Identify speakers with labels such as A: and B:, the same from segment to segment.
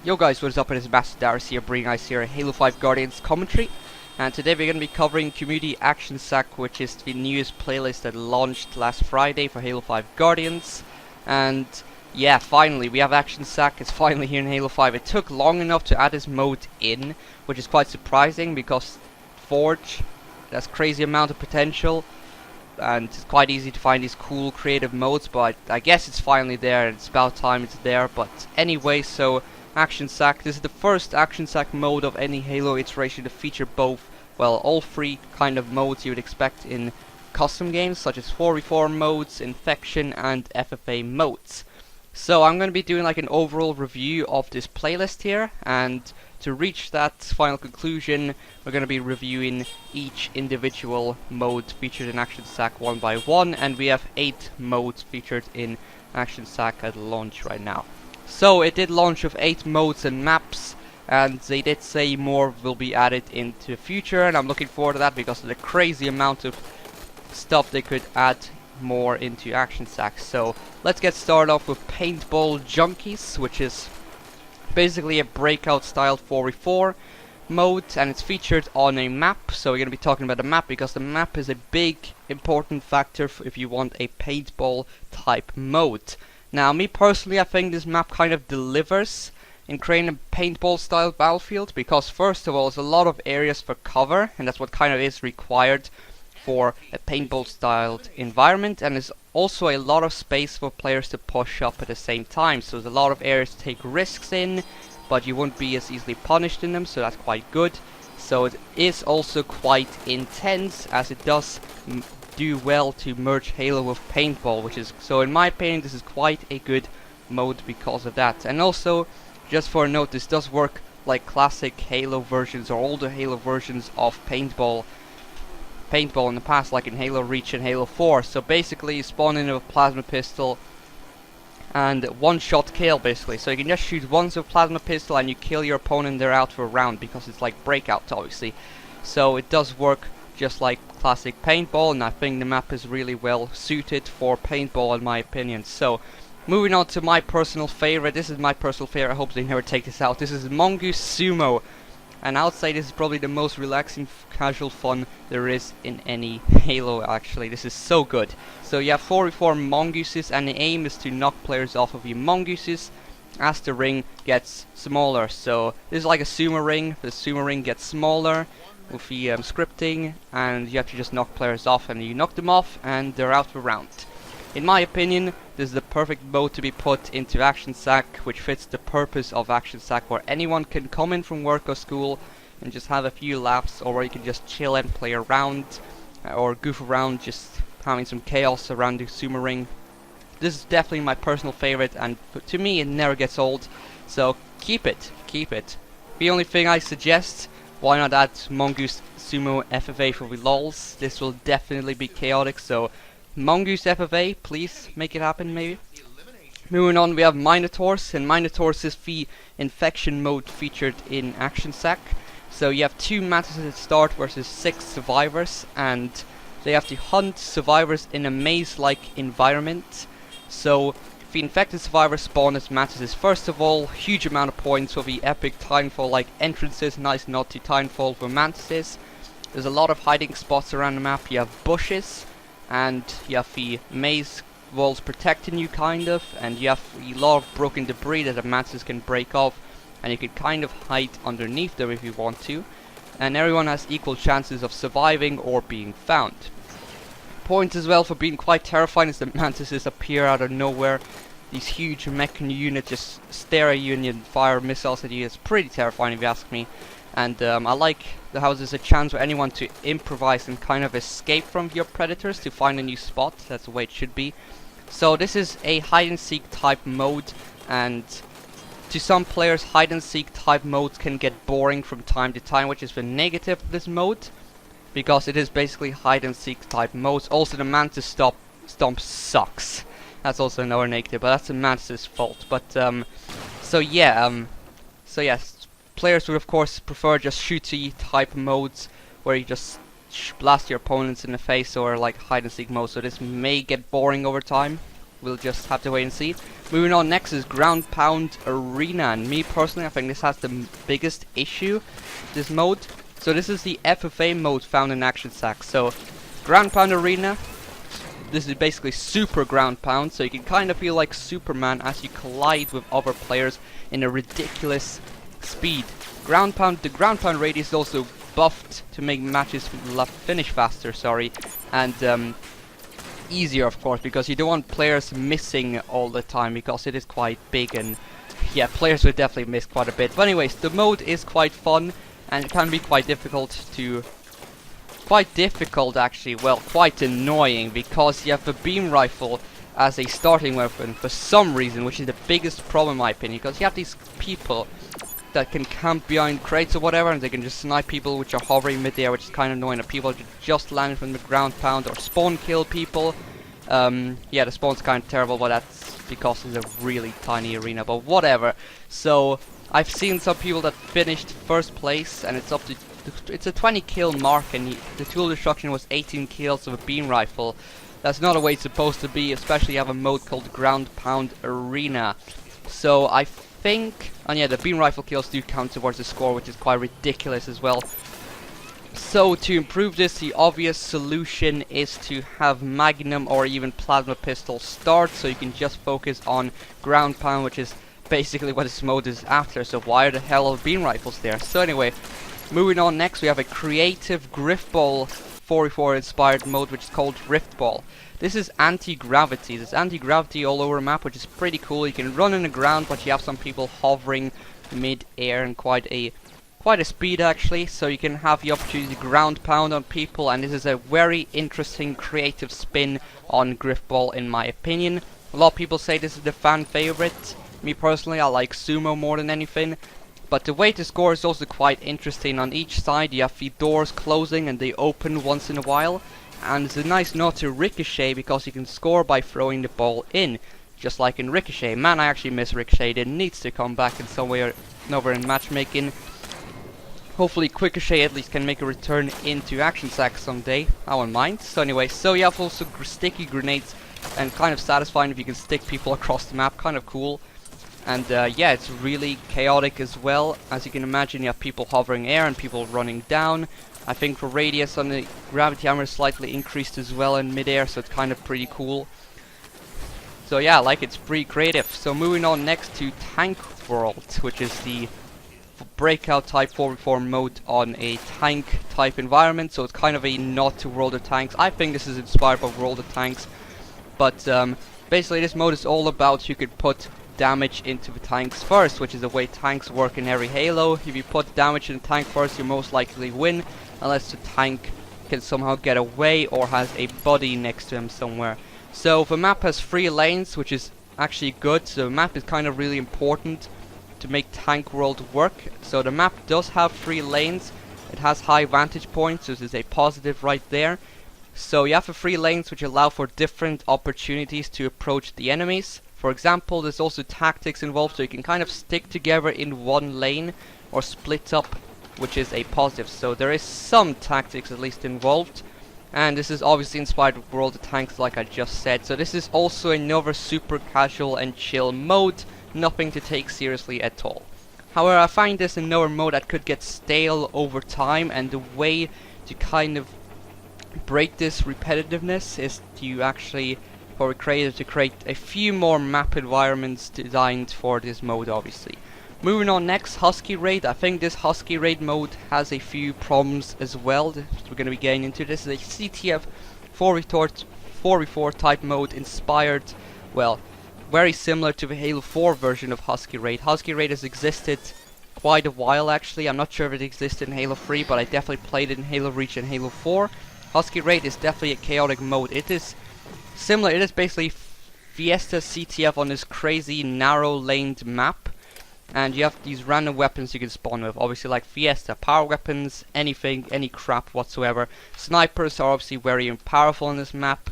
A: Yo guys, what is up? It is Master Darius here, bringing us here a Halo 5 Guardians commentary. And today we're going to be covering Community Action Sack, which is the newest playlist that launched last Friday for Halo 5 Guardians. And yeah, finally, we have Action Sack. It's finally here in Halo 5. It took long enough to add this mode in, which is quite surprising because Forge, there's crazy amount of potential. And it's quite easy to find these cool creative modes, but I guess it's finally there and it's about time it's there. But anyway, so Action Sack. This is the first Action Sack mode of any Halo iteration to feature both, well, all three kind of modes you would expect in custom games, such as 4v4 modes, Infection, and FFA modes. So I'm going to be doing like an overall review of this playlist here, and to reach that final conclusion, we're going to be reviewing each individual mode featured in Action Sack one by one, and we have 8 modes featured in Action Sack at launch right now. So it did launch with 8 modes and maps, and they did say more will be added into the future, and I'm looking forward to that because of the crazy amount of stuff they could add more into Action Sack. So let's get started off with Paintball Junkies, which is basically a breakout style 4v4 mode, and it's featured on a map. So we're going to be talking about the map because the map is a big important factor if you want a paintball type mode. Now, me personally, I think this map kind of delivers in creating a paintball style battlefield because first of all, there's a lot of areas for cover, and that's what kind of is required for a paintball styled environment, and there's also a lot of space for players to push up at the same time. So there's a lot of areas to take risks in, but you won't be as easily punished in them, so that's quite good. So it is also quite intense, as it does do well to merge Halo with paintball, which is, so in my opinion, this is quite a good mode because of that. And also, just for a note, this does work like classic Halo versions or older Halo versions of paintball in the past, like in Halo Reach and Halo 4. So basically you spawn in with a plasma pistol and one shot kill basically. So you can just shoot once with a plasma pistol and you kill your opponent, they're out for a round because it's like breakout obviously. So it does work just like classic paintball, and I think the map is really well suited for paintball in my opinion. So moving on to my personal favorite. This is my personal favorite. I hope they never take this out. This is Mongoose Sumo. And I would say this is probably the most relaxing, casual fun there is in any Halo actually. This is so good. So you have 4v4 mongooses, and the aim is to knock players off of your mongooses as the ring gets smaller. So this is like a sumo ring. The sumo ring gets smaller with the scripting, and you have to just knock players off, and you knock them off and they're out for a round. In my opinion, this is the perfect mode to be put into Action Sack, which fits the purpose of Action Sack, where anyone can come in from work or school and just have a few laps, or where you can just chill and play around or goof around, just having some chaos around the sumo ring. This is definitely my personal favorite, and to me it never gets old, so keep it. The only thing I suggest, why not add Mongoose Sumo FFA for the lols? This will definitely be chaotic, so Mongoose FFA, please make it happen maybe. Moving on, we have Minotaurs, and Minotaurs is the Infection mode featured in Action Sack. So you have 2 matches at start versus 6 survivors, and they have to hunt survivors in a maze-like environment. So the infected survivors spawn as mantises. First of all, huge amount of points for the epic Titanfall like entrances, nice nod to Titanfall for mantises. There's a lot of hiding spots around the map. You have bushes, and you have the maze walls protecting you kind of, and you have a lot of broken debris that the mantis can break off, and you can kind of hide underneath them if you want to, and everyone has equal chances of surviving or being found. Point as well for being quite terrifying is that mantises appear out of nowhere. These huge mech units just stare at you and you fire missiles at you. It's pretty terrifying if you ask me. And I like how there's a chance for anyone to improvise and kind of escape from your predators to find a new spot. That's the way it should be. So this is a hide and seek type mode, and to some players hide and seek type modes can get boring from time to time, which is the negative of this mode, because it is basically hide and seek type modes. Also the mantis stomp sucks. That's also another negative, but that's the mantis' fault. But so yes, players would of course prefer just shooty type modes where you just blast your opponents in the face, or like hide and seek mode, so this may get boring over time. we'll just have to wait and see. Moving on, next is Ground Pound Arena, and me personally, I think this has the biggest issue, this mode. So this is the FFA mode found in Action Sack. So Ground Pound Arena, this is basically super ground pound, so you can kind of feel like Superman as you collide with other players in a ridiculous speed. The ground pound radius is also buffed to make matches finish faster, and easier, of course, because you don't want players missing all the time, because it is quite big, and yeah, players will definitely miss quite a bit. But anyways, the mode is quite fun, and it can be quite difficult actually, well, quite annoying, because you have a beam rifle as a starting weapon for some reason, which is the biggest problem in my opinion, because you have these people that can camp behind crates or whatever, and they can just snipe people which are hovering mid-air, which is kind of annoying, and people just landing from the ground pound or spawn kill people. Yeah, the spawn's kind of terrible, but that's because it's a really tiny arena, but whatever. So I've seen some people that finished first place, and it's a 20 kill mark, and the tool destruction was 18 kills of a beam rifle. That's not a way it's supposed to be, especially you have a mode called Ground Pound Arena. So I think, and yeah, the beam rifle kills do count towards the score, which is quite ridiculous as well. So to improve this, the obvious solution is to have Magnum or even Plasma Pistol start, so you can just focus on ground pound, which is basically what this mode is after. So why are the hell are beam rifles there? So anyway, moving on, next we have a creative Griffball 44 inspired mode, which is called Riftball. This is anti-gravity. There's anti-gravity all over the map, which is pretty cool. You can run in the ground, but you have some people hovering mid-air and quite a speed actually. So you can have the opportunity to ground pound on people, and this is a very interesting creative spin on Griffball in my opinion. A lot of people say this is the fan favorite. Me personally, I like Sumo more than anything. But the way to score is also quite interesting. On each side you have the doors closing and they open once in a while. And it's a nice nod to Ricochet, because you can score by throwing the ball in, just like in Ricochet. Man, I actually miss Ricochet. It needs to come back in some way or another in matchmaking. Hopefully Ricochet at least can make a return into Action Sack someday. I won't mind. So anyway, so you have also sticky grenades, and kind of satisfying if you can stick people across the map. Kind of cool. And yeah, it's really chaotic as well. As you can imagine, you have people hovering air and people running down. I think the radius on the gravity hammer is slightly increased as well in mid-air, so it's kind of pretty cool. So yeah, like, it's pretty creative. So moving on next to Tank World, which is the breakout type 4v4 mode on a tank type environment. So it's kind of a nod to World of Tanks. I think this is inspired by World of Tanks, but basically this mode is all about you could put damage into the tanks first, which is the way tanks work in every Halo. If you put damage in the tank first, you most likely win, unless the tank can somehow get away or has a buddy next to him somewhere. So the map has 3 lanes, which is actually good. So the map is kind of really important to make Tank World work. So the map does have 3 lanes. It has high vantage points, so this is a positive right there. So you have the 3 lanes which allow for different opportunities to approach the enemies. For example, there's also tactics involved, so you can kind of stick together in one lane or split up, which is a positive. So there is some tactics at least involved, and this is obviously inspired with World of Tanks, like I just said. So this is also another super casual and chill mode, nothing to take seriously at all. However, I find this another mode that could get stale over time, and the way to kind of break this repetitiveness is to actually, for a creator, to create a few more map environments designed for this mode, obviously. Moving on next, Husky Raid. I think this Husky Raid mode has a few problems as well. We're going to be getting into this. It's a CTF 4v4 type mode inspired, well, very similar to the Halo 4 version of Husky Raid. Husky Raid has existed quite a while actually. I'm not sure if it existed in Halo 3, but I definitely played it in Halo Reach and Halo 4. Husky Raid is definitely a chaotic mode. It is similar, it is basically Fiesta CTF on this crazy narrow-laned map, and you have these random weapons you can spawn with, obviously like Fiesta, power weapons, anything, any crap whatsoever. Snipers are obviously very powerful on this map,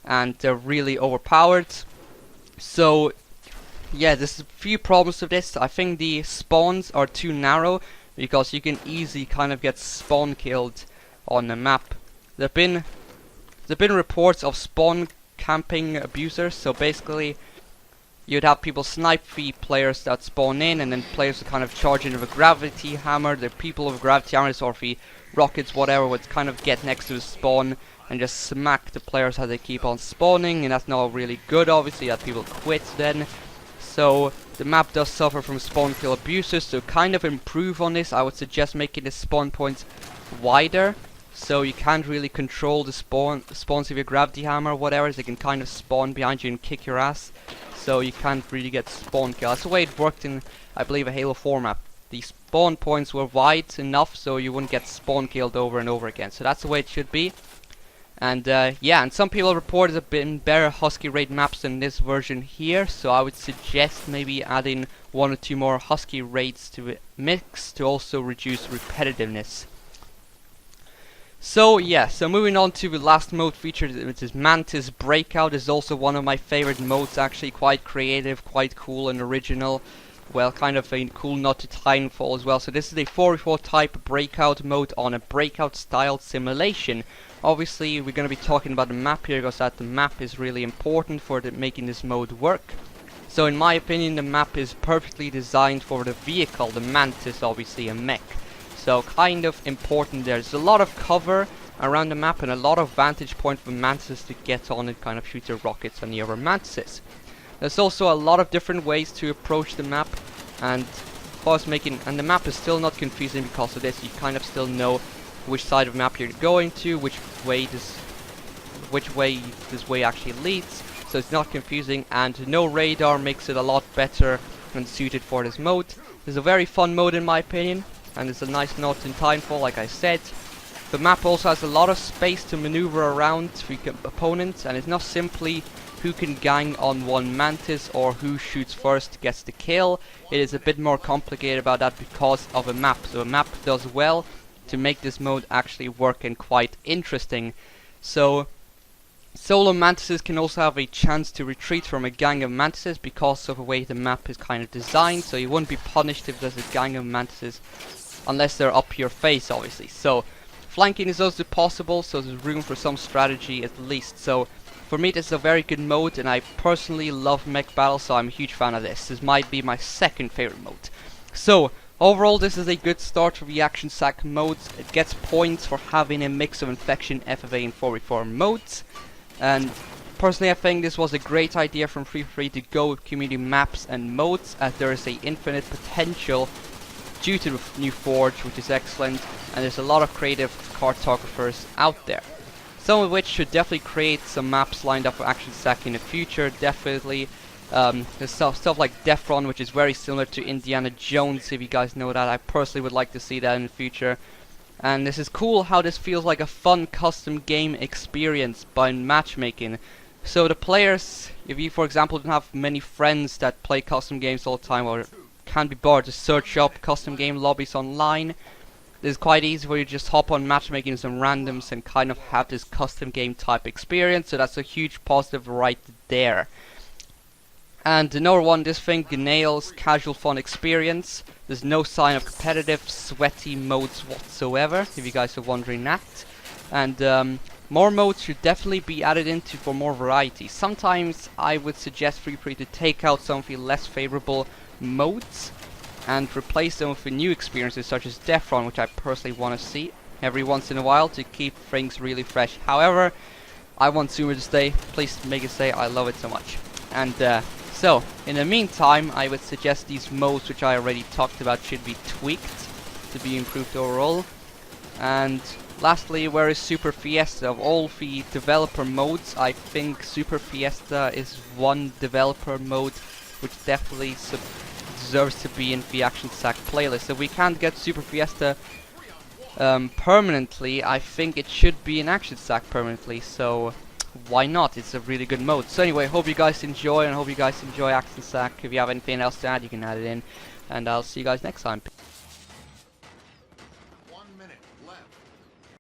A: and they're really overpowered. So yeah, there's a few problems with this. I think the spawns are too narrow, because you can easily kind of get spawn killed on the map. There have been reports of spawn camping abusers. So basically, you'd have people snipe the players that spawn in, and then players would kind of charge in with a gravity hammer. The people with gravity hammers or the rockets, whatever, would kind of get next to the spawn and just smack the players as they keep on spawning, and that's not really good, obviously, that people quit then. So the map does suffer from spawn kill abuses. To kind of improve on this, I would suggest making the spawn points wider, so you can't really control the spawns with your gravity hammer or whatever. They can kind of spawn behind you and kick your ass, so you can't really get spawn kill. That's the way it worked in, I believe, a Halo 4 map. The spawn points were wide enough so you wouldn't get spawn killed over and over again. So that's the way it should be. And yeah, and some people report there's been better Husky raid maps than this version here, so I would suggest maybe adding 1 or 2 more Husky raids to the mix to also reduce repetitiveness. So yeah, so moving on to the last mode featured, which is Mantis Breakout. Is also one of my favorite modes, actually. Quite creative, quite cool and original. Well, kind of a cool nod to Titanfall as well. So this is a 4v4 type breakout mode on a breakout style simulation. Obviously we're going to be talking about the map here, because the map is really important for making this mode work. So in my opinion, the map is perfectly designed for the vehicle, the Mantis, obviously a mech. So kind of important. There's a lot of cover around the map and a lot of vantage point for Mantis to get on and kind of shoot their rockets on the other Mantises. There's also a lot of different ways to approach the map, and the map is still not confusing because of this. You kind of still know which side of the map you're going to, which way this way actually leads, so it's not confusing, and no radar makes it a lot better and suited for this mode. It's a very fun mode in my opinion, and it's a nice nod in Titanfall, like I said. The map also has a lot of space to maneuver around the opponents, and it's not simply who can gang on one Mantis or who shoots first gets the kill. It is a bit more complicated about that because of a map. So a map does well to make this mode actually work and quite interesting. So solo Mantises can also have a chance to retreat from a gang of Mantises because of the way the map is kind of designed. So you wouldn't be punished if there's a gang of Mantises unless they're up your face, obviously. So flanking is also possible, so there's room for some strategy at least. So for me, this is a very good mode, and I personally love mech battles, so I'm a huge fan of this. This might be my second favorite mode. So overall, this is a good start for the Action Sack modes. It gets points for having a mix of Infection, FFA and 4v4 modes. And personally, I think this was a great idea from Free to go with community maps and modes, as there is a infinite potential due to the new Forge, which is excellent, and there's a lot of creative cartographers out there. Some of which should definitely create some maps lined up for Action Sack in the future, definitely. There's stuff like Defron, which is very similar to Indiana Jones, if you guys know that. I personally would like to see that in the future. And this is cool how this feels like a fun custom game experience by matchmaking. So the players, if you for example don't have many friends that play custom games all the time, or can't be bothered to search up custom game lobbies online, it's quite easy where you just hop on matchmaking some randoms and kind of have this custom game type experience. So that's a huge positive right there. And another one, this thing nails casual fun experience. There's no sign of competitive, sweaty modes whatsoever, if you guys are wondering that. And more modes should definitely be added into for more variety. Sometimes I would suggest Free to take out some of the less favorable modes and replace them with new experiences such as Defron, which I personally want to see every once in a while to keep things really fresh. However, I want Zoomer to stay. Please make it stay. I love it so much. And so, in the meantime, I would suggest these modes, which I already talked about, should be tweaked to be improved overall. And lastly, where is Super Fiesta? Of all the developer modes, I think Super Fiesta is one developer mode which definitely deserves to be in the Action Sack playlist. If we can't get Super Fiesta permanently, I think it should be in Action Sack permanently, so why not? It's a really good mode. So anyway, hope you guys enjoy, and hope you guys enjoy Action Sack. If you have anything else to add, you can add it in, and I'll see you guys next time.